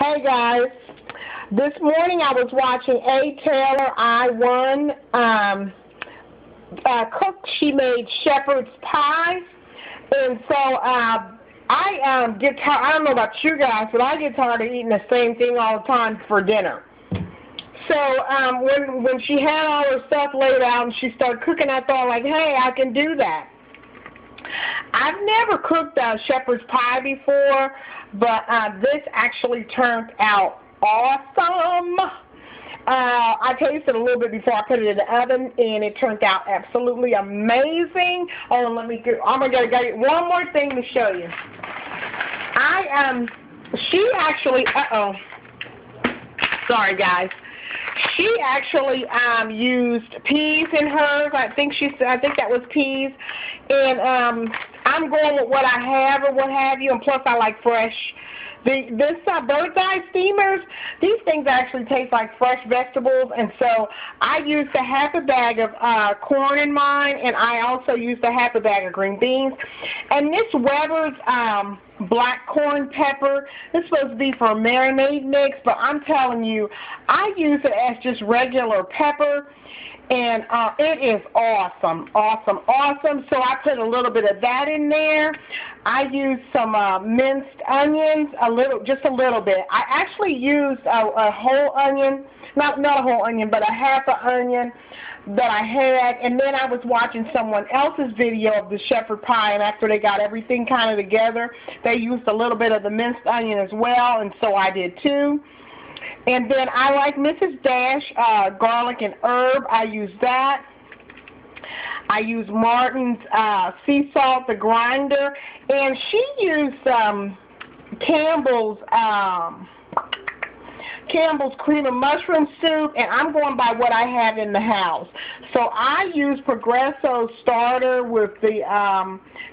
Hey guys, this morning I was watching A. Taylor cook. She made shepherd's pie, and so I get tired. I don't know about you guys, but I get tired of eating the same thing all the time for dinner. So when she had all her stuff laid out and she started cooking, I thought like, hey, I can do that. I've never cooked a shepherd's pie before, but this actually turned out awesome. I tasted a little bit before I put it in the oven, and it turned out absolutely amazing. Oh, I'm gonna get one more thing to show you. She actually, sorry guys. She actually used peas in hers. I think that was peas, and I'm going with what I have or what have you. And plus, I like fresh. This bird's eye steamers, these things actually taste like fresh vegetables, and so I used a half a bag of corn in mine, and I also used a half a bag of green beans. And this Weber's black corn pepper, this is supposed to be for a marinade mix, but I'm telling you, I use it as just regular pepper, and it is awesome, awesome, awesome. So I put a little bit of that in there. I used some minced onions, just a little bit. I actually used a whole onion, not a whole onion, but a half an onion that I had, and then I was watching someone else's video of the shepherd pie, and after they got everything kind of together, they used a little bit of the minced onion as well, and so I did too. And then I like Mrs. Dash garlic and herb. I use that. I use Martin's sea salt, the grinder, and she used Campbell's cream and mushroom soup, and I'm going by what I have in the house. So I use Progresso starter with the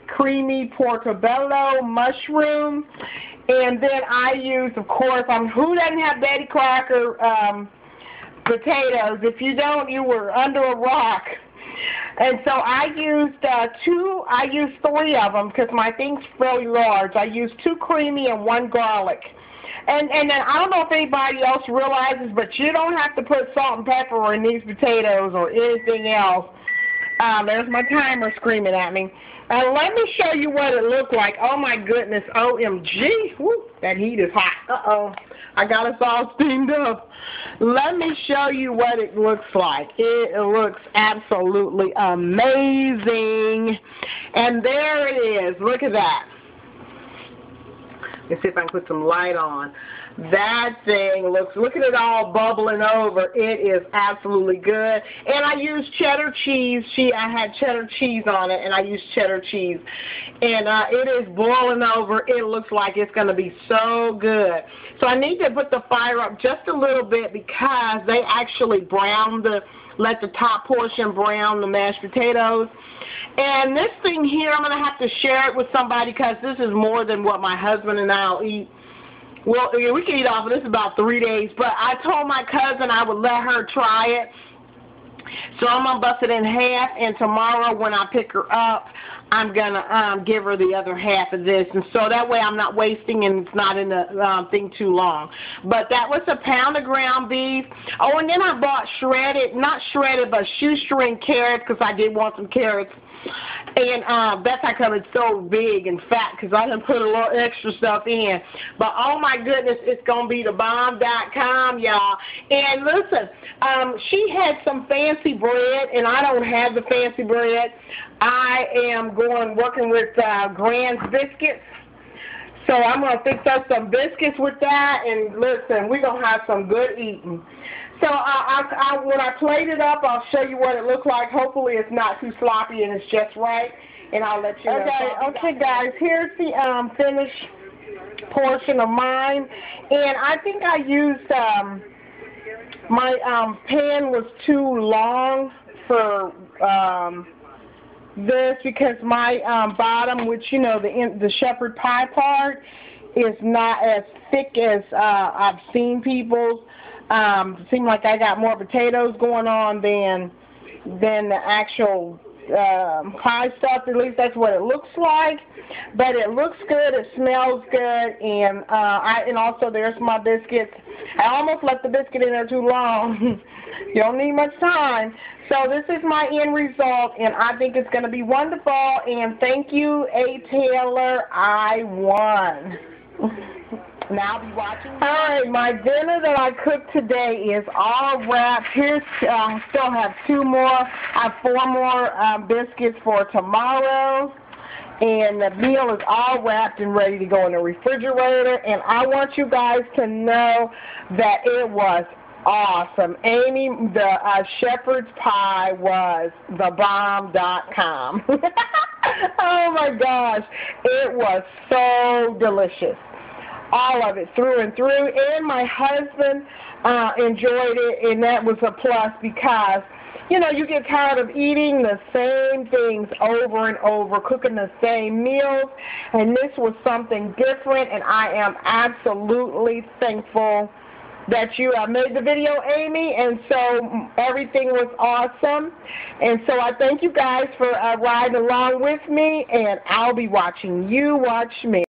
creamy portobello mushroom, and then I use, of course, who doesn't have Betty Crocker potatoes? If you don't, you were under a rock. And so I used 3 of them because my thing's fairly large. I used 2 creamy and 1 garlic. And then I don't know if anybody else realizes, but you don't have to put salt and pepper in these potatoes or anything else. There's my timer screaming at me. Let me show you what it looked like. Oh my goodness, OMG. Woo, that heat is hot. Uh-oh, I got us all steamed up. Let me show you what it looks like. It looks absolutely amazing. And there it is. Look at that. Let's see if I can put some light on. That thing look at it all bubbling over. It is absolutely good. And I used cheddar cheese. I had cheddar cheese on it, and I used cheddar cheese. And it is boiling over. It looks like it's going to be so good. So I need to put the fire up just a little bit because they actually let the top portion brown the mashed potatoes. And this thing here, I'm going to have to share it with somebody because this is more than what my husband and I will eat. Well, we can eat off of this about 3 days, but I told my cousin I would let her try it. So I'm going to bust it in half, and tomorrow when I pick her up, I'm going to give her the other half of this. And so that way I'm not wasting and it's not in the thing too long. But that was a pound of ground beef. Oh, and then I bought not shredded, but shoestring carrots because I did want some carrots. And that's how come it's so big and fat because I done put a little extra stuff in. But oh my goodness, it's going to be the bomb.com, y'all. And listen, she had some fancy bread, and I don't have the fancy bread. I am working with Grand's biscuits. So I'm going to fix up some biscuits with that, and listen, we're going to have some good eating. So when I plate it up, I'll show you what it looks like. Hopefully it's not too sloppy and it's just right, and I'll let you know. Okay, guys, here's the finished portion of mine, and I think I used my pan was too long for this because my bottom, which the shepherd pie part, is not as thick as I've seen people's. It seemed like I got more potatoes going on than the actual pie stuff. At least that's what it looks like. But it looks good. It smells good. And and also there's my biscuits. I almost left the biscuit in there too long. You don't need much time. So this is my end result, and I think it's going to be wonderful. And thank you, A. Taylor. I won. Now I'll be watching. All right, my dinner that I cooked today is all wrapped. Here's, I still have 2 more. I have 4 more biscuits for tomorrow. And the meal is all wrapped and ready to go in the refrigerator. And I want you guys to know that it was awesome. Amy, the shepherd's pie was thebomb.com. Oh my gosh, it was so delicious. All of it, through and through. And my husband enjoyed it, and that was a plus because, you know, you get tired of eating the same things over and over, cooking the same meals, and this was something different, and I am absolutely thankful that you made the video, Amy, and so everything was awesome. And so I thank you guys for riding along with me, and I'll be watching you watch me.